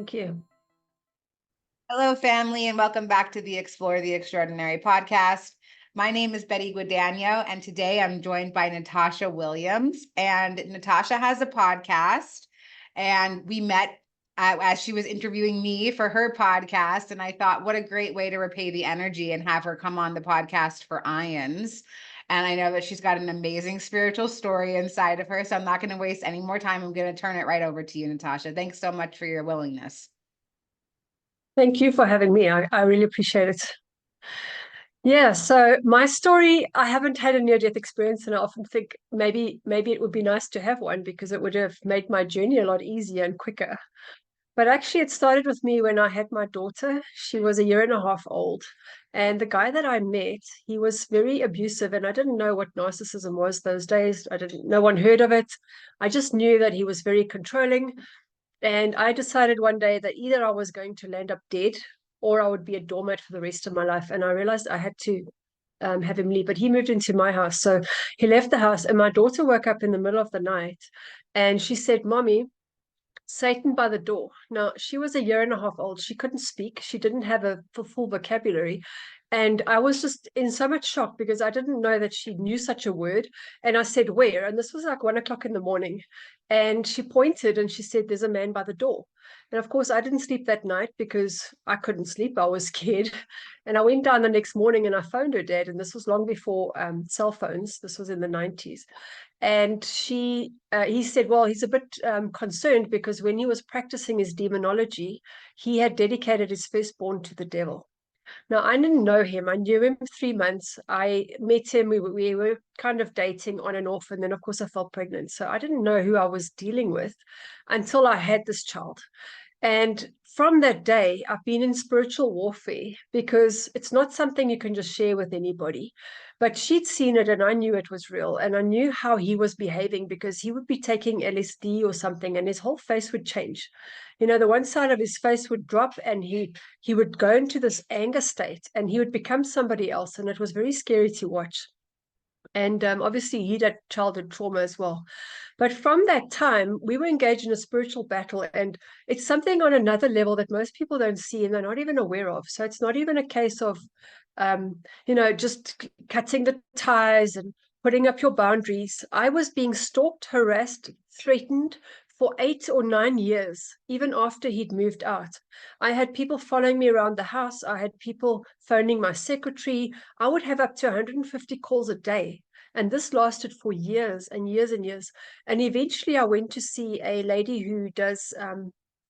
Thank you. Hello, family, and welcome back to the Explore the Extraordinary podcast. My name is Betty Guadagno, and today I'm joined by Natasha Williams. And Natasha has a podcast, and we met as she was interviewing me for her podcast. And I thought, what a great way to repay the energy and have her come on the podcast for IANDS. And I know that she's got an amazing spiritual story inside of her. So I'm not going to waste any more time. I'm going to turn it right over to you, Natasha. Thanks so much for your willingness. Thank you for having me. I really appreciate it. Yeah, so my story, I haven't had a near-death experience, and I often think maybe it would be nice to have one because it would have made my journey a lot easier and quicker. But actually, it started with me when I had my daughter. She was a year and a half old. And the guy that I met, he was very abusive. And I didn't know what narcissism was those days. No one heard of it. I just knew that he was very controlling. And I decided one day that either I was going to land up dead or I would be a doormat for the rest of my life. And I realized I had to have him leave. But he moved into my house. So he left the house. And my daughter woke up in the middle of the night and she said, "Mommy, Satan by the door." Now, she was a year and a half old. She couldn't speak. She didn't have a full vocabulary. And I was just in so much shock because I didn't know that she knew such a word. And I said, "Where?" And this was like 1 o'clock in the morning. And she pointed and she said, "There's a man by the door." And of course, I didn't sleep that night because I couldn't sleep. I was scared. And I went down the next morning and I phoned her dad. And this was long before cell phones. This was in the 90s. And he said, well, he's a bit concerned because when he was practicing his demonology, he had dedicated his firstborn to the devil. Now, I didn't know him. I knew him for 3 months. I met him. We were kind of dating on and off. And then, of course, I fell pregnant. So I didn't know who I was dealing with until I had this child. And from that day, I've been in spiritual warfare because it's not something you can just share with anybody. But she'd seen it and I knew it was real. And I knew how he was behaving because he would be taking LSD or something and his whole face would change. You know, the one side of his face would drop and he would go into this anger state and he would become somebody else. And it was very scary to watch. And obviously, he'd had childhood trauma as well. But from that time, we were engaged in a spiritual battle, and it's something on another level that most people don't see and they're not even aware of. So it's not even a case of, just cutting the ties and putting up your boundaries. I was being stalked, harassed, threatened for 8 or 9 years, even after he'd moved out. I had people following me around the house. I had people phoning my secretary. I would have up to 150 calls a day. And this lasted for years and years and years. And eventually I went to see a lady who does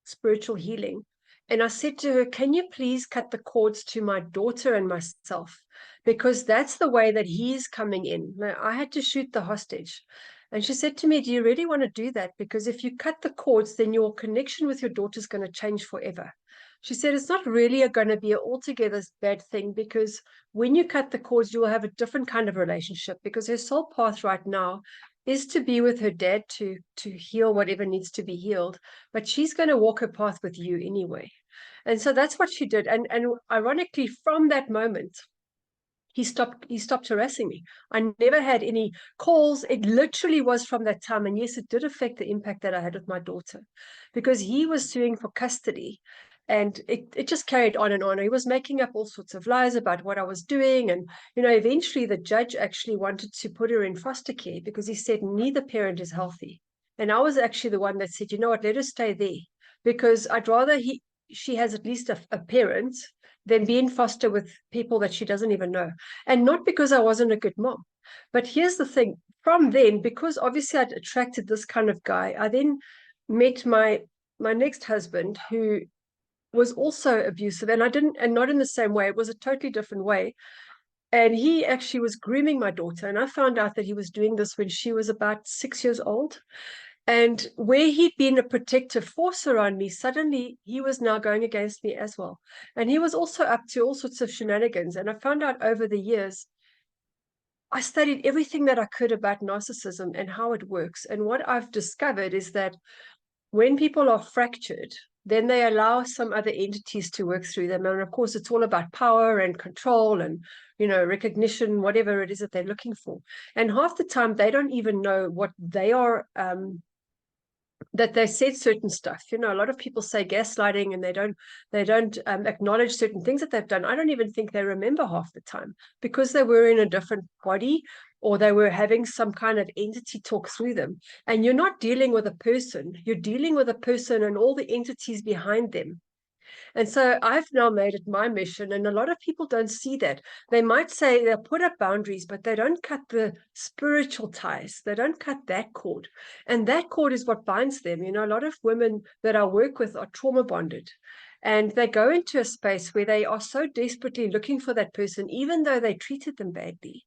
spiritual healing. And I said to her, "Can you please cut the cords to my daughter and myself? Because that's the way that he's coming in." Now, I had to shoot the hostage. And she said to me, "Do you really want to do that? Because if you cut the cords, then your connection with your daughter is going to change forever." She said, "It's not really going to be an altogether bad thing because when you cut the cords, you will have a different kind of relationship because her soul path right now is to be with her dad to heal whatever needs to be healed. But she's going to walk her path with you anyway." And so that's what she did. And ironically, from that moment, he stopped harassing me. I never had any calls. It literally was from that time. And yes, it did affect the impact that I had with my daughter because he was suing for custody. And it just carried on and on. He was making up all sorts of lies about what I was doing. And, eventually the judge actually wanted to put her in foster care because he said neither parent is healthy. And I was actually the one that said, "You know what, let her stay there because I'd rather she has at least a parent than be in foster with people that she doesn't even know." And not because I wasn't a good mom. But here's the thing. From then, because obviously I'd attracted this kind of guy, I then met my next husband who was also abusive, and not in the same way. It was a totally different way. And he actually was grooming my daughter. And I found out that he was doing this when she was about 6 years old. And where he'd been a protective force around me, suddenly he was now going against me as well. And he was also up to all sorts of shenanigans. And I found out over the years, I studied everything that I could about narcissism and how it works. And what I've discovered is that when people are fractured, then they allow some other entities to work through them. And of course, it's all about power and control and, recognition, whatever it is that they're looking for. And half the time, they don't even know what they are that they said certain stuff. You know, a lot of people say gaslighting, and they don't acknowledge certain things that they've done. I don't even think they remember half the time, because they were in a different body, or they were having some kind of entity talk through them. And you're not dealing with a person, you're dealing with a person and all the entities behind them. And so I've now made it my mission, and a lot of people don't see that. They might say they'll put up boundaries, but they don't cut the spiritual ties. They don't cut that cord. And that cord is what binds them. You know, a lot of women that I work with are trauma bonded. And they go into a space where they are so desperately looking for that person, even though they treated them badly.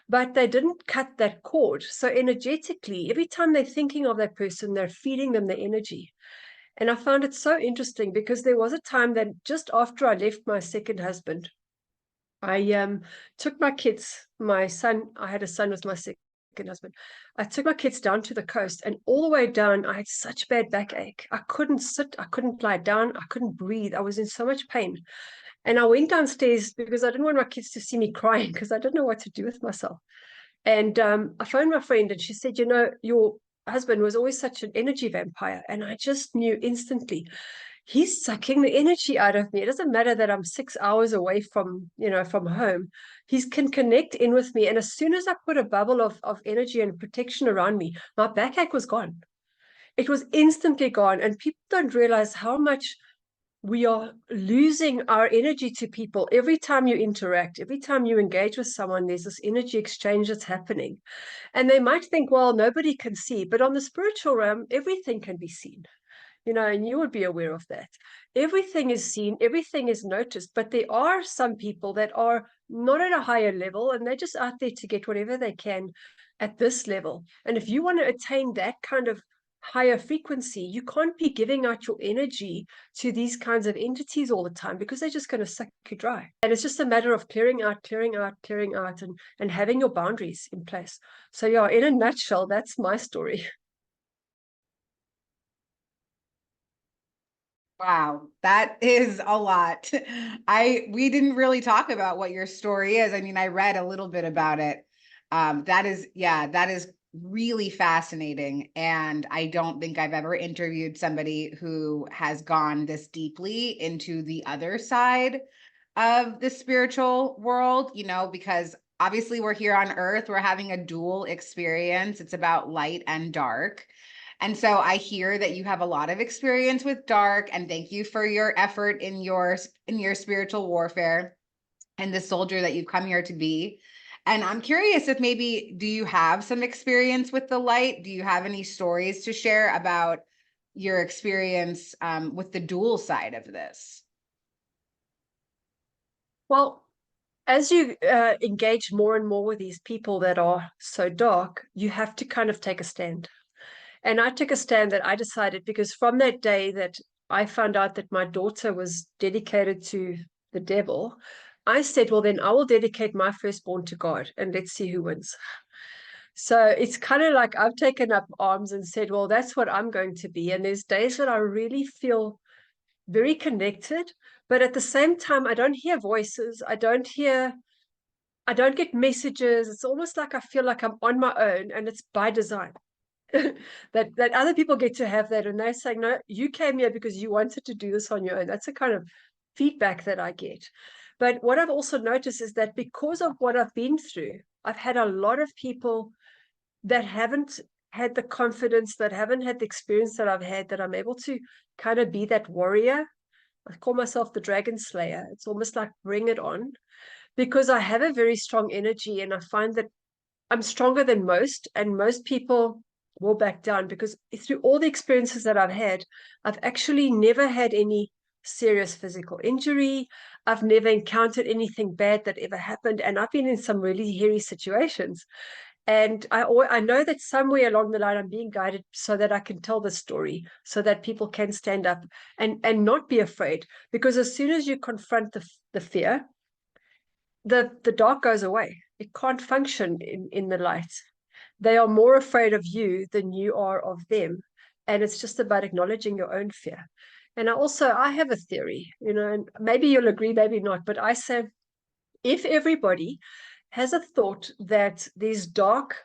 But they didn't cut that cord. So energetically, every time they're thinking of that person, they're feeding them the energy. And I found it so interesting, because there was a time that just after I left my second husband, I took my kids, my son, I had a son with my second husband. I took my kids down to the coast, and all the way down, I had such bad backache. I couldn't sit, I couldn't lie down, I couldn't breathe. I was in so much pain. And I went downstairs because I didn't want my kids to see me crying, because I didn't know what to do with myself. And I phoned my friend, and she said, you know, your husband was always such an energy vampire. And I just knew instantly, he's sucking the energy out of me. It doesn't matter that I'm 6 hours away from, you know, from home. He can connect in with me. And as soon as I put a bubble of energy and protection around me, my backache was gone. It was instantly gone. And people don't realize how much we are losing our energy to people. Every time you interact, every time you engage with someone, there's this energy exchange that's happening. And they might think, well, nobody can see, but on the spiritual realm, everything can be seen, you know, and you would be aware of that. Everything is seen, everything is noticed, but there are some people that are not at a higher level, and they're just out there to get whatever they can at this level. And if you want to attain that kind of higher frequency, you can't be giving out your energy to these kinds of entities all the time, because they're just going to suck you dry. And it's just a matter of clearing out, and having your boundaries in place. So yeah, in a nutshell, that's my story. Wow, that is a lot. We didn't really talk about what your story is. I mean, I read a little bit about it. That is really fascinating. And I don't think I've ever interviewed somebody who has gone this deeply into the other side of the spiritual world, you know, because obviously we're here on Earth, we're having a dual experience. It's about light and dark. And so I hear that you have a lot of experience with dark, and thank you for your effort in your spiritual warfare and the soldier that you've come here to be. And I'm curious if maybe, do you have some experience with the light? Do you have any stories to share about your experience with the dual side of this? Well, as you engage more and more with these people that are so dark, you have to kind of take a stand. And I took a stand that I decided, because from that day that I found out that my daughter was dedicated to the devil, I said, well, then I will dedicate my firstborn to God, and let's see who wins. So it's kind of like I've taken up arms and said, well, that's what I'm going to be. And there's days that I really feel very connected, but at the same time, I don't hear voices. I don't get messages. It's almost like I feel like I'm on my own, and it's by design. that other people get to have that, and they're saying, no, you came here because you wanted to do this on your own. That's the kind of feedback that I get. But what I've also noticed is that because of what I've been through, I've had a lot of people that haven't had the confidence, that haven't had the experience that I've had, that I'm able to kind of be that warrior. I call myself the dragon slayer. It's almost like bring it on, because I have a very strong energy, and I find that I'm stronger than most, and most people will back down, because through all the experiences that I've had, I've actually never had any serious physical injury. I've never encountered anything bad that ever happened, and I've been in some really hairy situations. And I know that somewhere along the line I'm being guided so that I can tell the story, so that people can stand up and not be afraid. Because as soon as you confront the fear, the dark goes away. It can't function in the light. They are more afraid of you than you are of them. And it's just about acknowledging your own fear. And I have a theory, you know, and maybe you'll agree, maybe not, but I say, if everybody has a thought that there's dark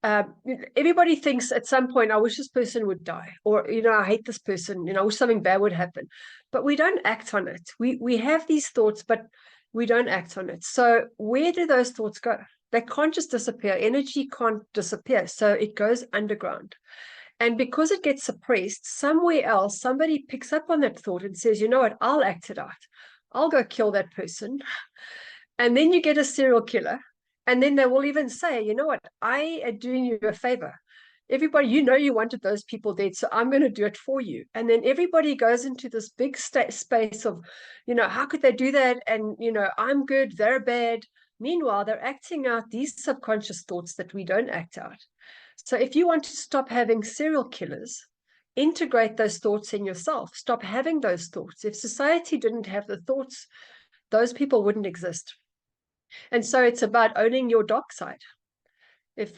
everybody thinks at some point, I wish this person would die, or, I hate this person, I wish something bad would happen, but we don't act on it. We have these thoughts, but we don't act on it. So where do those thoughts go? They can't just disappear. Energy can't disappear. So it goes underground. And because it gets suppressed, somewhere else, somebody picks up on that thought and says, you know what, I'll act it out. I'll go kill that person. And then you get a serial killer. And then they will even say, you know what, I am doing you a favor. Everybody, you wanted those people dead, so I'm going to do it for you. And then everybody goes into this big space of, how could they do that? And, I'm good, they're bad. Meanwhile, they're acting out these subconscious thoughts that we don't act out. So if you want to stop having serial killers, integrate those thoughts in yourself. Stop having those thoughts. If society didn't have the thoughts, those people wouldn't exist. And so it's about owning your dark side.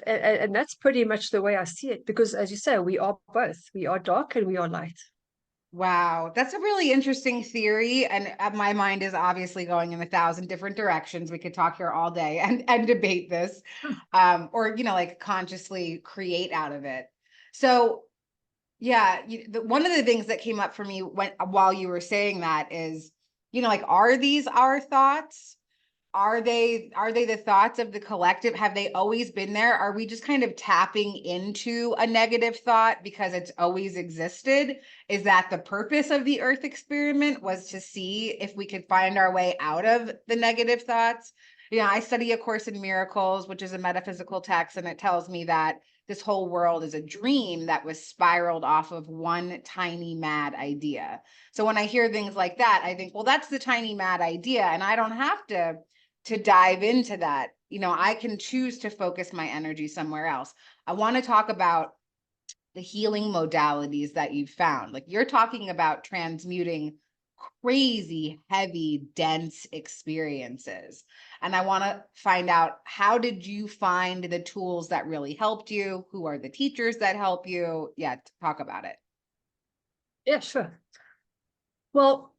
And that's pretty much the way I see it, because as you say, we are both. We are dark and we are light. Wow, that's a really interesting theory. And my mind is obviously going in 1,000 different directions. We could talk here all day and debate this, or, like consciously create out of it. So yeah, one of the things that came up for me while you were saying that is, like, are these our thoughts? Are they the thoughts of the collective? Have they always been there? Are we just kind of tapping into a negative thought because it's always existed? Is that the purpose of the Earth experiment, was to see if we could find our way out of the negative thoughts? I study A Course in Miracles, which is a metaphysical text, and it tells me that this whole world is a dream that was spiraled off of one tiny mad idea. So when I hear things like that, I think, well, that's the tiny mad idea, and I don't have to dive into that. I can choose to focus my energy somewhere else. I want to talk about the healing modalities that you've found. Like, you're talking about transmuting crazy, heavy, dense experiences. And I want to find out, how did you find the tools that really helped you? Who are the teachers that help you? Yeah, talk about it. Yeah, sure. Well,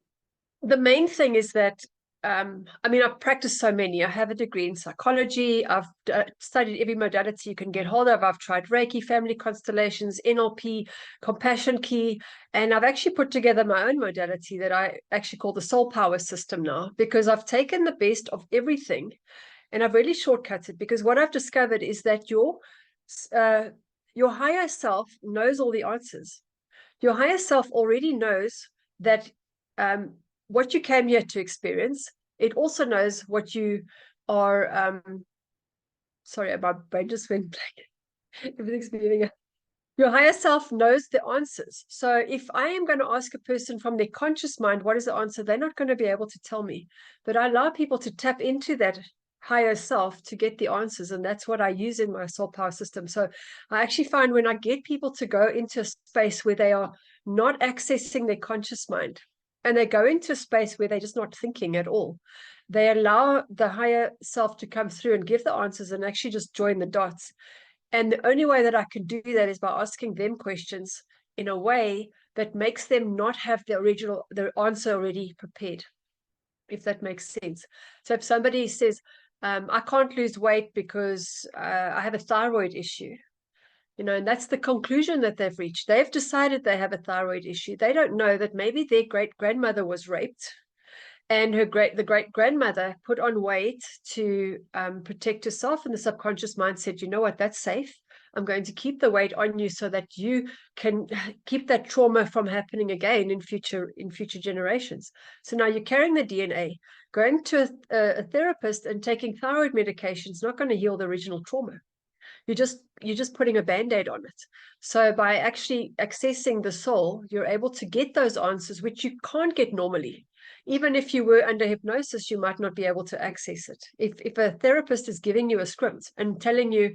the main thing is that I've practiced so many. I have a degree in psychology. I've studied every modality you can get hold of. I've tried Reiki, family constellations, NLP, compassion key, and I've actually put together my own modality that I actually call the soul power system now, because I've taken the best of everything and I've really shortcut it. Because what I've discovered is that your higher self knows all the answers. Your higher self already knows that what you came here to experience. It also knows what you are. Sorry, my brain just went blank. Everything's moving. Your higher self knows the answers. So if I am going to ask a person from their conscious mind, what is the answer? They're not going to be able to tell me. But I allow people to tap into that higher self to get the answers. And that's what I use in my soul power system. So I actually find when I get people to go into a space where they are not accessing their conscious mind, and they go into a space where they're just not thinking at all, they allow the higher self to come through and give the answers and actually just join the dots. And the only way that I can do that is by asking them questions in a way that makes them not have the answer already prepared, if that makes sense. So if somebody says, I can't lose weight because I have a thyroid issue, and that's the conclusion that they've reached. They've decided they have a thyroid issue. They don't know that maybe their great grandmother was raped, and the great grandmother put on weight to protect herself, and the subconscious mind said, you know what, that's safe. I'm going to keep the weight on you so that you can keep that trauma from happening again in future generations. So now you're carrying the DNA. Going to a therapist and taking thyroid medication is not going to heal the original trauma. You're just putting a band-aid on it. So by actually accessing the soul, you're able to get those answers, which you can't get normally. Even if you were under hypnosis, you might not be able to access it. If a therapist is giving you a script and telling you,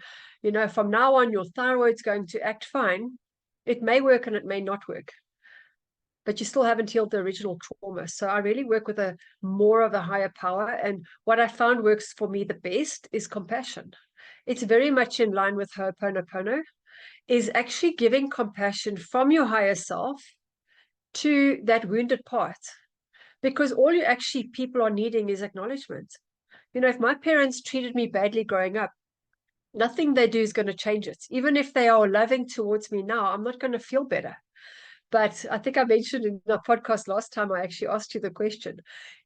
from now on, your thyroid's going to act fine, it may work and it may not work, but you still haven't healed the original trauma. So I really work with more of a higher power. And what I found works for me the best is compassion. It's very much in line with Ho'oponopono, is actually giving compassion from your higher self to that wounded part. Because all you actually people are needing is acknowledgement. If my parents treated me badly growing up, Nothing they do is going to change it. Even if they are loving towards me now, I'm not going to feel better. But I think I mentioned in the podcast last time, I actually asked you the question.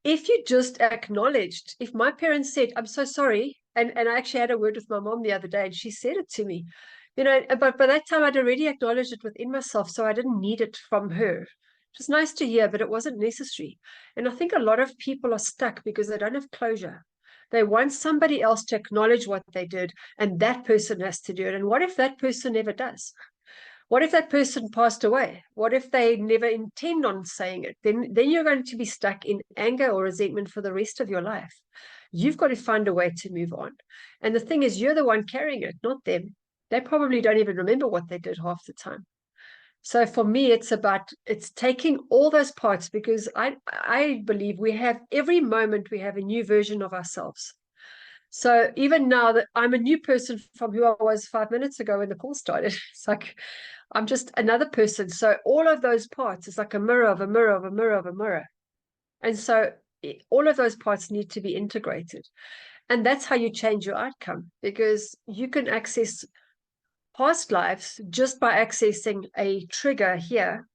If you just acknowledged, if my parents said, I'm so sorry, and I actually had a word with my mom the other day, and she said it to me, but by that time I'd already acknowledged it within myself, so I didn't need it from her. It was nice to hear, but it wasn't necessary. And I think a lot of people are stuck because they don't have closure. They want somebody else to acknowledge what they did, and that person has to do it. And what if that person never does? What if that person passed away? What if they never intend on saying it? Then you're going to be stuck in anger or resentment for the rest of your life. You've got to find a way to move on. And the thing is, you're the one carrying it, not them. They probably don't even remember what they did half the time. So for me, it's taking all those parts, because I believe we have every moment we have a new version of ourselves. So even now that I'm a new person from who I was 5 minutes ago when the call started, it's like I'm just another person. So all of those parts is like a mirror of a mirror of a mirror of a mirror. And so all of those parts need to be integrated. And that's how you change your outcome, because you can access past lives just by accessing a trigger here.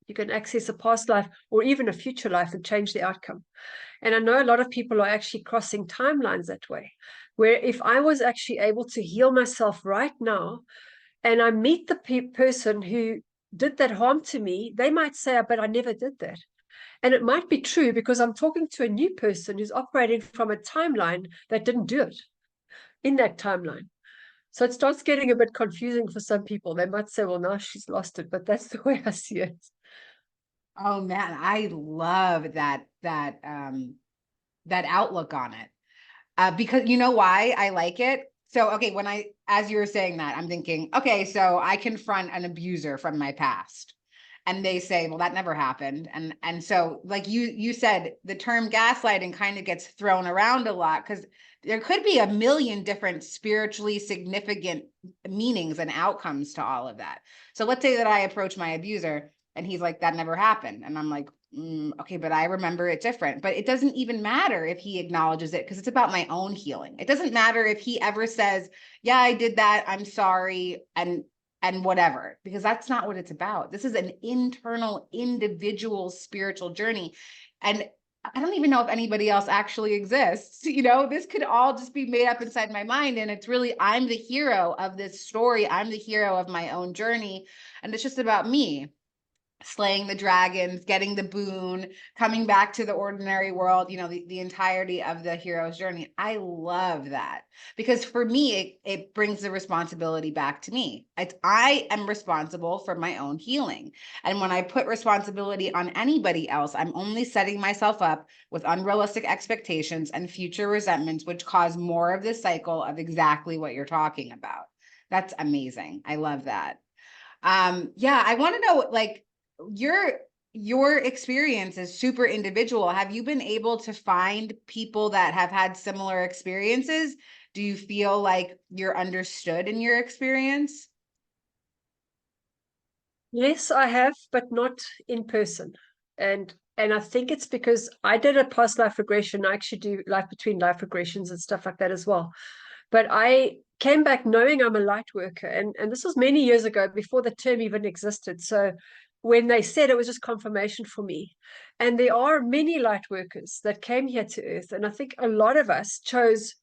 You can access a past life or even a future life and change the outcome. And I know a lot of people are actually crossing timelines that way, where if I was actually able to heal myself right now, and I meet the person who did that harm to me, they might say, but I never did that. And it might be true, because I'm talking to a new person who's operating from a timeline that didn't do it in that timeline. So it starts getting a bit confusing for some people. They might say, well, now she's lost it, but that's the way I see it. Oh man, I love that outlook on it. Because you know why I like it? So, okay, as you were saying that, I'm thinking, okay, so I confront an abuser from my past, and they say, well, that never happened. And so, like you said, the term gaslighting kind of gets thrown around a lot, because there could be a million different spiritually significant meanings and outcomes to all of that. So let's say that I approach my abuser and he's like, that never happened. And I'm like, okay, but I remember it different. But it doesn't even matter if he acknowledges it, because it's about my own healing. It doesn't matter if he ever says, yeah, I did that, I'm sorry, and whatever, because that's not what it's about. This is an internal, individual spiritual journey. And I don't even know if anybody else actually exists. This could all just be made up inside my mind. And it's really, I'm the hero of this story. I'm the hero of my own journey. And it's just about me slaying the dragons, getting the boon, coming back to the ordinary world, the entirety of the hero's journey. I love that, because for me, it brings the responsibility back to me. I am responsible for my own healing. And when I put responsibility on anybody else, I'm only setting myself up with unrealistic expectations and future resentments, which cause more of this cycle of exactly what you're talking about. That's amazing. I love that. Yeah, I want to know, like, your experience is super individual. Have you been able to find people that have had similar experiences? Do you feel like you're understood in your experience? Yes, I have, but not in person. And I think it's because I did a past life regression. I actually do life between life regressions and stuff like that as well. But I came back knowing I'm a light worker. And this was many years ago, before the term even existed. So when they said, it was just confirmation for me. And there are many light workers that came here to Earth. And I think a lot of us chose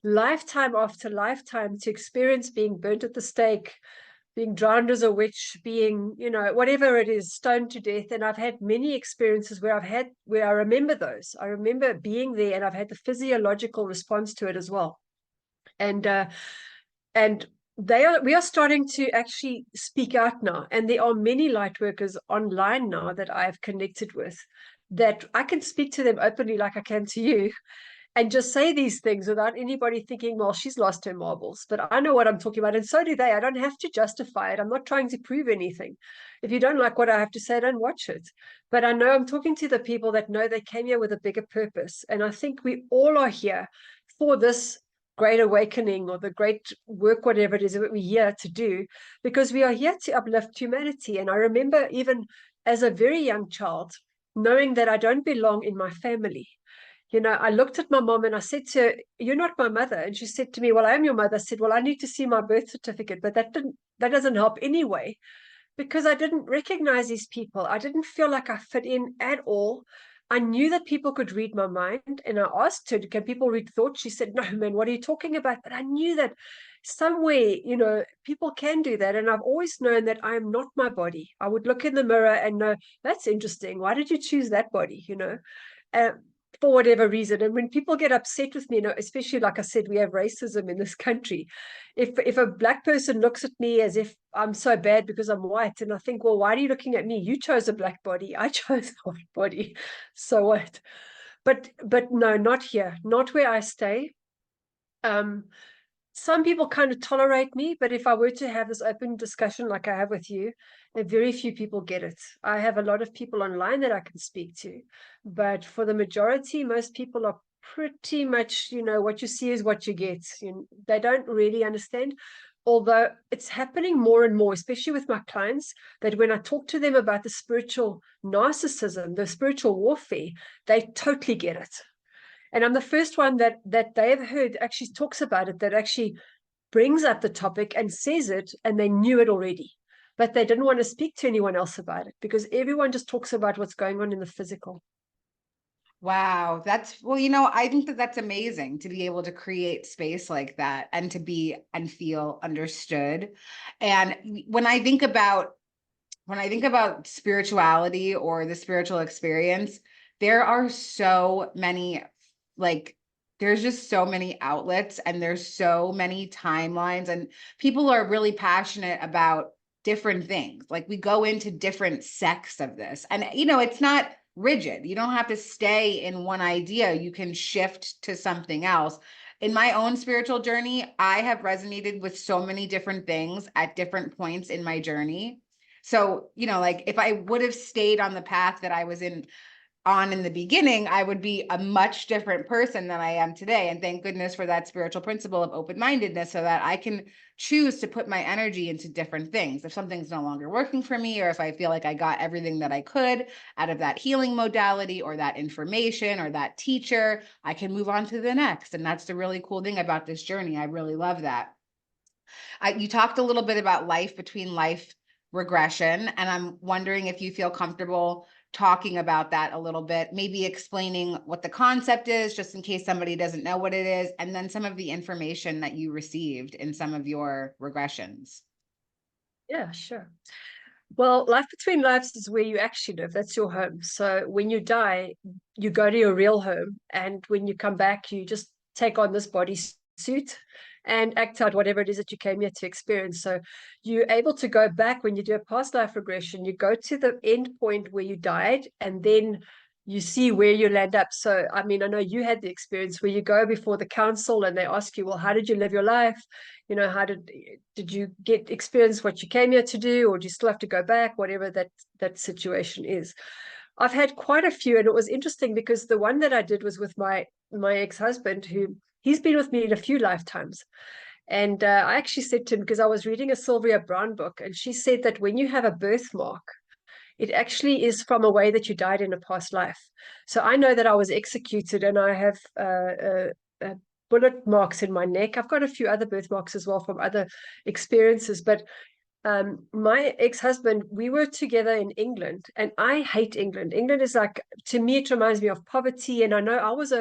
lifetime after lifetime to experience being burnt at the stake, being drowned as a witch, being, whatever it is, stoned to death. And I've had many experiences where I remember those. I remember being there, and I've had the physiological response to it as well. And we are starting to actually speak out now. And there are many light workers online now that I've connected with, that I can speak to them openly like I can to you, and just say these things without anybody thinking, well, she's lost her marbles. But I know what I'm talking about, and so do they. I don't have to justify it. I'm not trying to prove anything. If you don't like what I have to say, don't watch it. But I know I'm talking to the people that know they came here with a bigger purpose. And I think we all are here for this great awakening, or the great work, whatever it is that we're here to do, because we are here to uplift humanity. And I remember, even as a very young child, knowing that I don't belong in my family. I looked at my mom and I said to her, "You're not my mother." And she said to me, "Well, I am your mother." I said, "Well, I need to see my birth certificate," but that doesn't help anyway, because I didn't recognize these people. I didn't feel like I fit in at all. I knew that people could read my mind, and I asked her, "Can people read thoughts?" She said, "No, man, what are you talking about?" But I knew that somewhere, people can do that. And I've always known that I am not my body. I would look in the mirror and know, that's interesting. Why did you choose that body? Uh, for whatever reason. And when people get upset with me, especially, like I said, we have racism in this country. If a black person looks at me as if I'm so bad because I'm white, and I think, well, why are you looking at me? You chose a black body. I chose a white body. So what? But no, not here, not where I stay. Some people kind of tolerate me, but if I were to have this open discussion like I have with you, very few people get it. I have a lot of people online that I can speak to, but for the majority, most people are pretty much, what you see is what you get. They don't really understand. Although it's happening more and more, especially with my clients, that when I talk to them about the spiritual narcissism, the spiritual warfare, they totally get it. And I'm the first one that they have heard actually talks about it, that actually brings up the topic and says it, and they knew it already, but they didn't want to speak to anyone else about it because everyone just talks about what's going on in the physical. Wow, well, I think that that's amazing to be able to create space like that and to be and feel understood. And when I think about spirituality or the spiritual experience, there are so many, like, there's just so many outlets and there's so many timelines, and people are really passionate about different things. Like, we go into different sects of this, and it's not rigid. You don't have to stay in one idea. You can shift to something else. In my own spiritual journey, I have resonated with so many different things at different points in my journey. So, like, if I would have stayed on the path that I was in the beginning, I would be a much different person than I am today. And thank goodness for that spiritual principle of open-mindedness, so that I can choose to put my energy into different things. If something's no longer working for me, or if I feel like I got everything that I could out of that healing modality or that information or that teacher, I can move on to the next. And that's the really cool thing about this journey. I really love that. You talked a little bit about life between life regression, and I'm wondering if you feel comfortable talking about that a little bit, maybe explaining what the concept is, just in case somebody doesn't know what it is, and then some of the information that you received in some of your regressions. Yeah, sure. Well, life between lives is where you actually live. That's your home. So when you die, you go to your real home. And when you come back, you just take on this body suit and act out whatever it is that you came here to experience. So you're able to go back when you do a past life regression. You go to the end point where you died, and then you see where you land up. So, I mean, I know you had the experience where you go before the council and they ask you, well, how did you live your life? How did you get experience what you came here to do, or do you still have to go back, whatever that situation is. I've had quite a few, and it was interesting because the one that I did was with my ex-husband, who he's been with me in a few lifetimes. And I actually said to him, because I was reading a Sylvia Brown book, and she said that when you have a birthmark, it actually is from a way that you died in a past life. So I know that I was executed, and I have bullet marks in my neck. I've got a few other birthmarks as well from other experiences. But my ex-husband, we were together in England, and I hate England. England is like, to me, it reminds me of poverty. And I know I was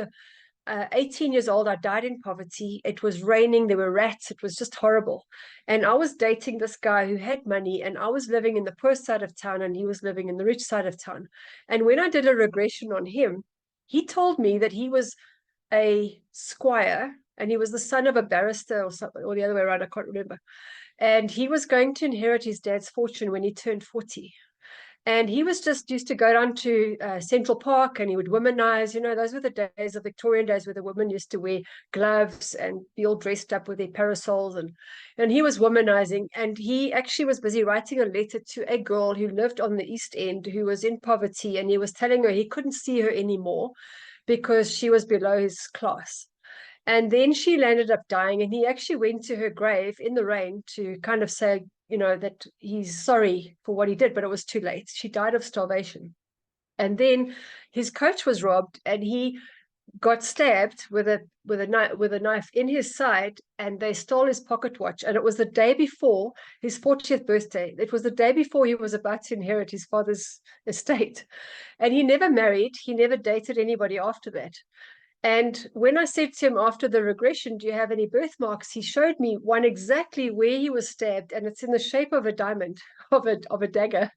18 years old. I died in poverty. It was raining. There were rats. It was just horrible. And I was dating this guy who had money, and I was living in the poor side of town, and he was living in the rich side of town. And when I did a regression on him, he told me that he was a squire, and he was the son of a barrister or something, or the other way around. I can't remember. And he was going to inherit his dad's fortune when he turned 40. And he was just used to go down to Central Park, and he would womanize. Those were the days of Victorian days where the women used to wear gloves and be all dressed up with their parasols. And he was womanizing. And he actually was busy writing a letter to a girl who lived on the East End, who was in poverty. And he was telling her he couldn't see her anymore because she was below his class. And then she landed up dying, and he actually went to her grave in the rain to kind of say, that he's sorry for what he did, but it was too late. She died of starvation. And then his coach was robbed, and he got stabbed with a knife in his side, and they stole his pocket watch. And it was the day before his 40th birthday. It was the day before he was about to inherit his father's estate. And he never married. He never dated anybody after that. And when I said to him after the regression, do you have any birthmarks? He showed me one exactly where he was stabbed, and it's in the shape of a diamond, of a dagger.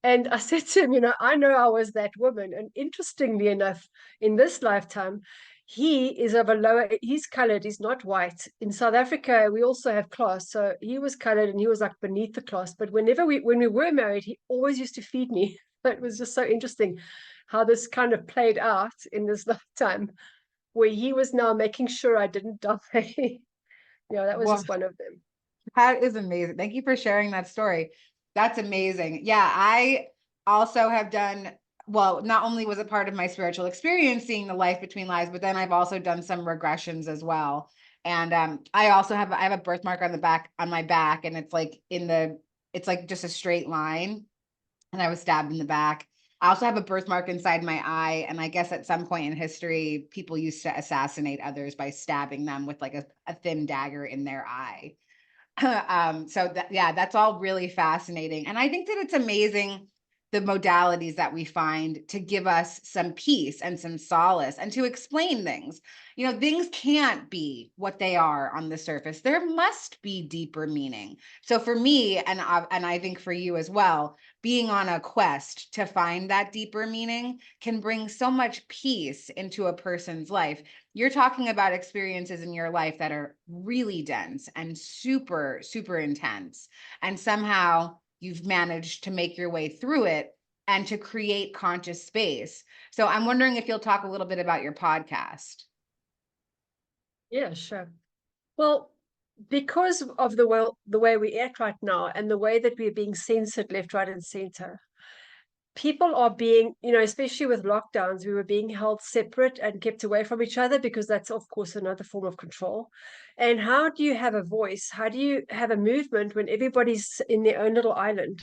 And I said to him, I know I was that woman. And interestingly enough, in this lifetime, he is of a lower, he's colored, he's not white. In South Africa, we also have class. So he was colored and he was like beneath the class. But when we were married, he always used to feed me. It was just so interesting how this kind of played out in this lifetime, where he was now making sure I didn't die. That was Well, just one of them. that is amazing. Thank you for sharing that story. That's amazing. Yeah, I also have done, well, not only was it part of my spiritual experience, seeing the life between lives, but then I've also done some regressions as well. And I have a birthmark on my back, and it's like just a straight line. And I was stabbed in the back. I also have a birthmark inside my eye. And I guess at some point in history, people used to assassinate others by stabbing them with like a thin dagger in their eye. Yeah, that's all really fascinating. And I think that it's amazing the modalities that we find to give us some peace and some solace and to explain things. Things can't be what they are on the surface. There must be deeper meaning. So for me, and I think for you as well, being on a quest to find that deeper meaning can bring so much peace into a person's life. You're talking about experiences in your life that are really dense and super, super intense. And somehow you've managed to make your way through it and to create conscious space. So I'm wondering if you'll talk a little bit about your podcast. Yeah, sure. Well, because of the way we act right now and the way that we're being censored left, right, and center, people are being, especially with lockdowns, we were being held separate and kept away from each other because that's, of course, another form of control. And how do you have a voice? How do you have a movement when everybody's in their own little island?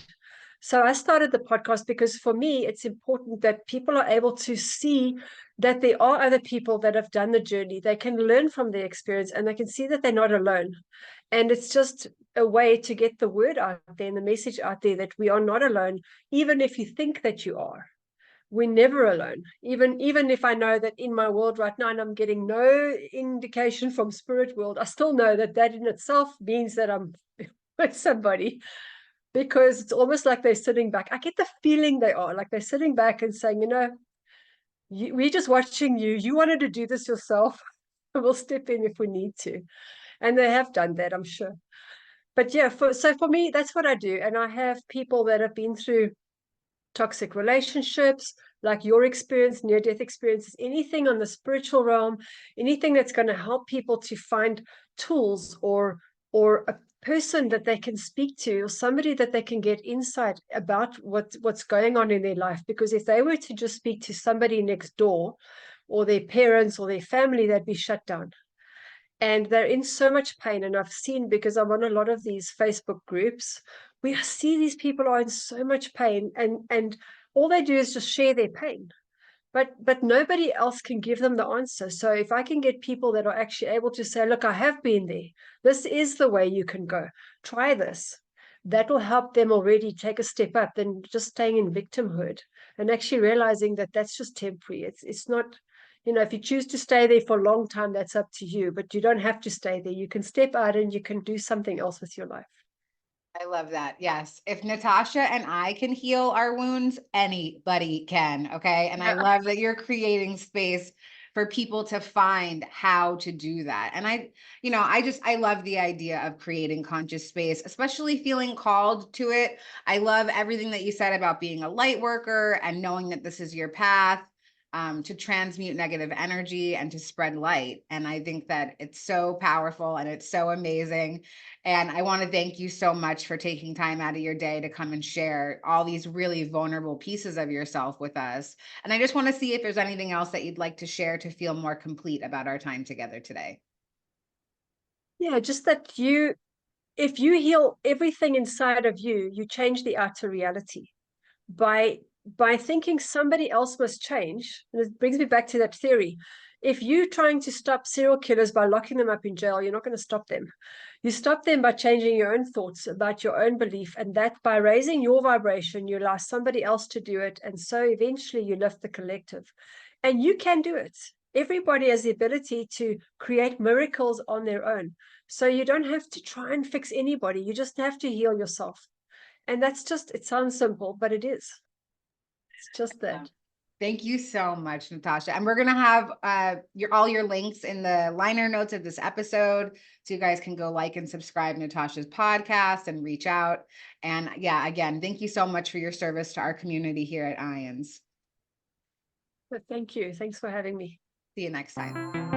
So I started the podcast because for me, it's important that people are able to see that there are other people that have done the journey. They can learn from their experience and they can see that they're not alone. And it's just a way to get the word out there and the message out there that we are not alone, even if you think that you are. We're never alone. Even if I know that in my world right now and I'm getting no indication from spirit world, I still know that in itself means that I'm with somebody, because it's almost like they're sitting back. I get the feeling they are like they're sitting back and saying, we're just watching you. You wanted to do this yourself. We'll step in if we need to. And they have done that, I'm sure. But yeah, so for me, that's what I do. And I have people that have been through toxic relationships, like your experience, near-death experiences, anything on the spiritual realm, anything that's going to help people to find tools or a person that they can speak to, or somebody that they can get insight about what's going on in their life. Because if they were to just speak to somebody next door or their parents or their family, they'd be shut down. And they're in so much pain. And I've seen, because I'm on a lot of these Facebook groups, we see these people are in so much pain, and all they do is just share their pain. But nobody else can give them the answer. So if I can get people that are actually able to say, look, I have been there. This is the way you can go. Try this. That will help them already take a step up than just staying in victimhood and actually realizing that that's just temporary. It's not, if you choose to stay there for a long time, that's up to you, but you don't have to stay there. You can step out and you can do something else with your life. I love that. Yes. If Natasha and I can heal our wounds, anybody can. Okay. And I love that you're creating space for people to find how to do that. And I love the idea of creating conscious space, especially feeling called to it. I love everything that you said about being a light worker and knowing that this is your path. To transmute negative energy and to spread light. And I think that it's so powerful and it's so amazing. And I want to thank you so much for taking time out of your day to come and share all these really vulnerable pieces of yourself with us. And I just want to see if there's anything else that you'd like to share to feel more complete about our time together today. Yeah, just that if you heal everything inside of you, you change the outer reality by by thinking somebody else must change, and it brings me back to that theory. If you're trying to stop serial killers by locking them up in jail, you're not going to stop them. You stop them by changing your own thoughts about your own belief, and that by raising your vibration, you allow somebody else to do it. And so eventually you lift the collective. And you can do it. Everybody has the ability to create miracles on their own. So you don't have to try and fix anybody. You just have to heal yourself. And that's just, it sounds simple, but it is. It's just that. Thank you so much, Natasha. And we're going to have all your links in the liner notes of this episode. So you guys can go like and subscribe Natasha's podcast and reach out. And yeah, again, thank you so much for your service to our community here at IANDS. But thank you. Thanks for having me. See you next time.